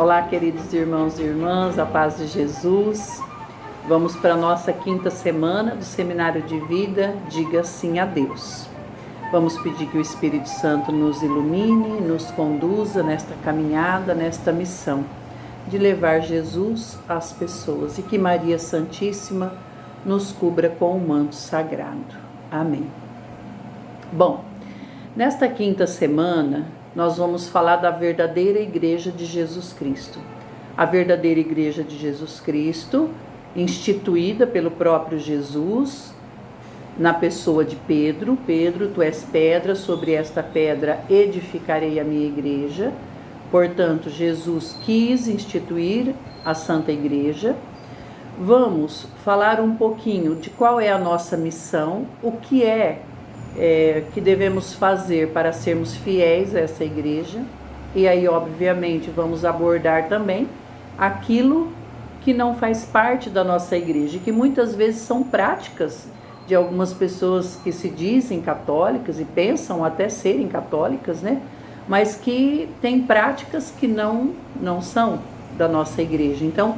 Olá, queridos irmãos e irmãs, a paz de Jesus. Vamos para a nossa quinta semana do Seminário de Vida, Diga Sim a Deus. Vamos pedir que o Espírito Santo nos ilumine, nos conduza nesta caminhada, nesta missão de levar Jesus às pessoas e que Maria Santíssima nos cubra com o manto sagrado. Amém. Bom, nesta quinta semana, nós vamos falar da verdadeira Igreja de Jesus Cristo. A verdadeira Igreja de Jesus Cristo, instituída pelo próprio Jesus, na pessoa de Pedro. Pedro, tu és pedra, sobre esta pedra edificarei a minha igreja. Portanto, Jesus quis instituir a Santa Igreja. Vamos falar um pouquinho de qual é a nossa missão, o que que devemos fazer para sermos fiéis a essa igreja. E aí, obviamente, vamos abordar também aquilo que não faz parte da nossa igreja, que muitas vezes são práticas de algumas pessoas que se dizem católicas e pensam até serem católicas, né? Mas que têm práticas que não são da nossa igreja. Então,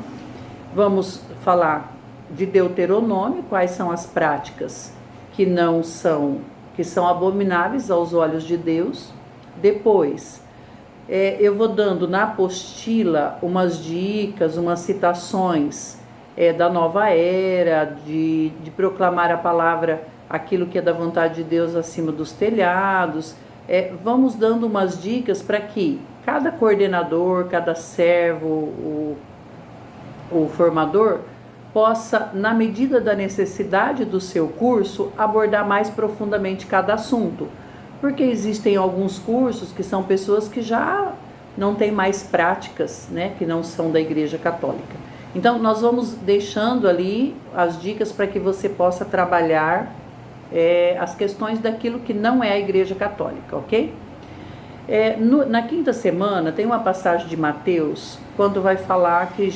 vamos falar de Deuteronômio, quais são as práticas que são abomináveis aos olhos de Deus. Depois, eu vou dando na apostila umas dicas, umas citações da nova era, de proclamar a palavra, aquilo que é da vontade de Deus acima dos telhados. Vamos dando umas dicas para que cada coordenador, cada servo, o formador, possa, na medida da necessidade do seu curso, abordar mais profundamente cada assunto. Porque existem alguns cursos que são pessoas que já não têm mais práticas, né, que não são da Igreja Católica. Então, nós vamos deixando ali as dicas para que você possa trabalhar as questões daquilo que não é a Igreja Católica, ok? Na quinta semana tem uma passagem de Mateus, quando vai falar que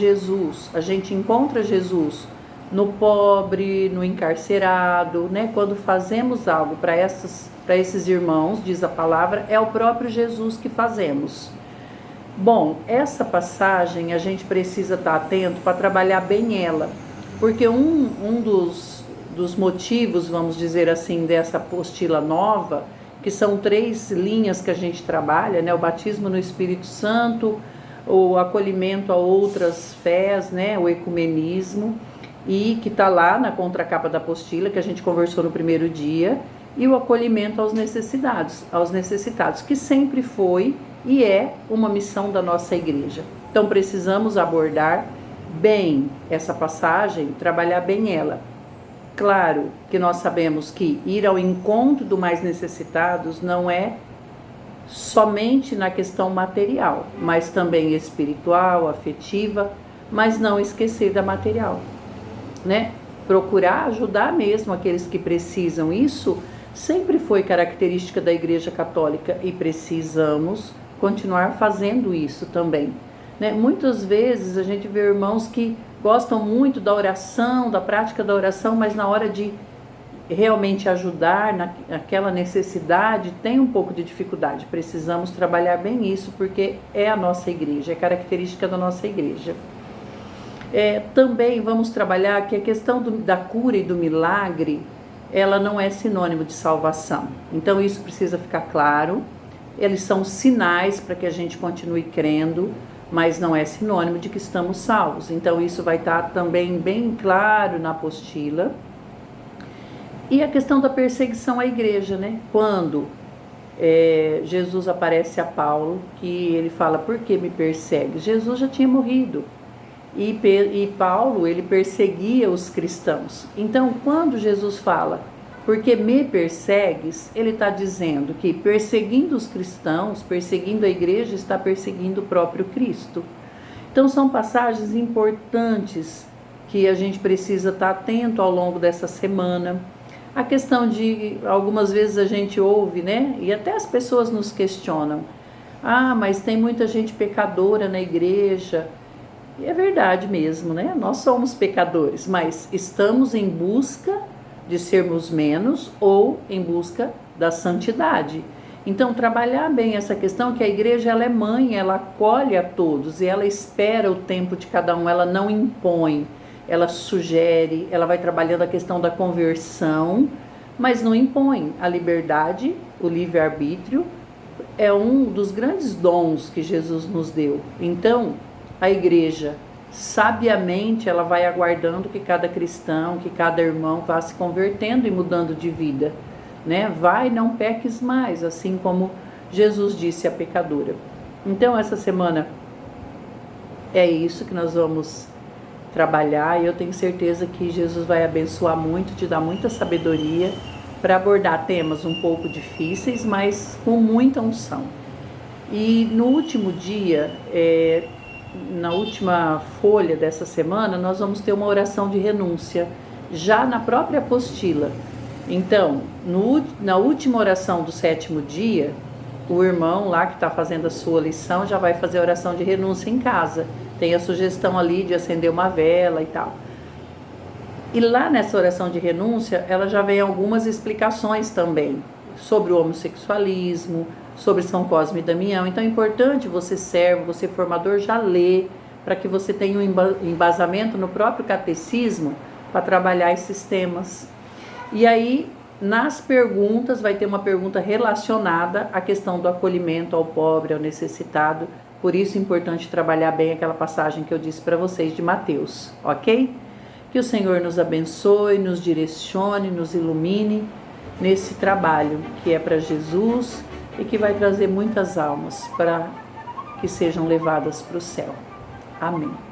a gente encontra Jesus no pobre, no encarcerado, né? Quando fazemos algo para esses irmãos, diz a palavra, é o próprio Jesus que fazemos. Bom, essa passagem a gente precisa estar atento para trabalhar bem ela, porque um dos motivos, vamos dizer assim, dessa apostila nova, que são 3 linhas que a gente trabalha, né? O batismo no Espírito Santo, o acolhimento a outras fés, né? O ecumenismo, e que está lá na contracapa da apostila, que a gente conversou no primeiro dia, e o acolhimento aos necessitados, que sempre foi e é uma missão da nossa igreja. Então precisamos abordar bem essa passagem, trabalhar bem ela. Claro que nós sabemos que ir ao encontro do mais necessitados não é somente na questão material, mas também espiritual, afetiva, mas não esquecer da material, né? Procurar ajudar mesmo aqueles que precisam. Isso sempre foi característica da Igreja Católica e precisamos continuar fazendo isso também, né? Muitas vezes a gente vê irmãos que gostam muito da oração, da prática da oração, mas na hora de realmente ajudar naquela necessidade, tem um pouco de dificuldade. Precisamos trabalhar bem isso, porque é a nossa igreja, é característica da nossa igreja. Também vamos trabalhar que a questão da cura e do milagre, ela não é sinônimo de salvação. Então isso precisa ficar claro. Eles são sinais para que a gente continue crendo, mas não é sinônimo de que estamos salvos. Então isso vai estar também bem claro na apostila. E a questão da perseguição à igreja, né? Quando Jesus aparece a Paulo, que ele fala, por que me persegue? Jesus já tinha morrido. E Paulo, ele perseguia os cristãos. Então, quando Jesus fala, porque me persegues, ele está dizendo que perseguindo os cristãos, perseguindo a igreja, está perseguindo o próprio Cristo. Então são passagens importantes que a gente precisa estar atento ao longo dessa semana. A questão de, algumas vezes a gente ouve, né? E até as pessoas nos questionam. Mas tem muita gente pecadora na igreja. E é verdade mesmo, né? Nós somos pecadores, mas estamos em busca de sermos menos ou em busca da santidade. Então, trabalhar bem essa questão que a igreja ela é mãe, ela acolhe a todos e ela espera o tempo de cada um, ela não impõe, ela sugere, ela vai trabalhando a questão da conversão, mas não impõe. A liberdade, o livre-arbítrio, é um dos grandes dons que Jesus nos deu. Então, a igreja, sabiamente, ela vai aguardando que cada cristão, que cada irmão vá se convertendo e mudando de vida, né? Vai, não peques mais, assim como Jesus disse à pecadora. Então, essa semana é isso que nós vamos trabalhar e eu tenho certeza que Jesus vai abençoar muito, te dar muita sabedoria para abordar temas um pouco difíceis, mas com muita unção. E no último dia, na última folha dessa semana, nós vamos ter uma oração de renúncia, já na própria apostila. Então, na última oração do 7º dia, o irmão lá que está fazendo a sua lição já vai fazer a oração de renúncia em casa. Tem a sugestão ali de acender uma vela e tal. E lá nessa oração de renúncia, ela já vem algumas explicações também sobre o homossexualismo, sobre São Cosme e Damião. Então é importante você servo, você formador, já ler, para que você tenha um embasamento no próprio catecismo para trabalhar esses temas. E aí, nas perguntas, vai ter uma pergunta relacionada à questão do acolhimento ao pobre, ao necessitado. Por isso é importante trabalhar bem aquela passagem que eu disse para vocês de Mateus, ok? Que o Senhor nos abençoe, nos direcione, nos ilumine nesse trabalho que é para Jesus e que vai trazer muitas almas para que sejam levadas para o céu. Amém.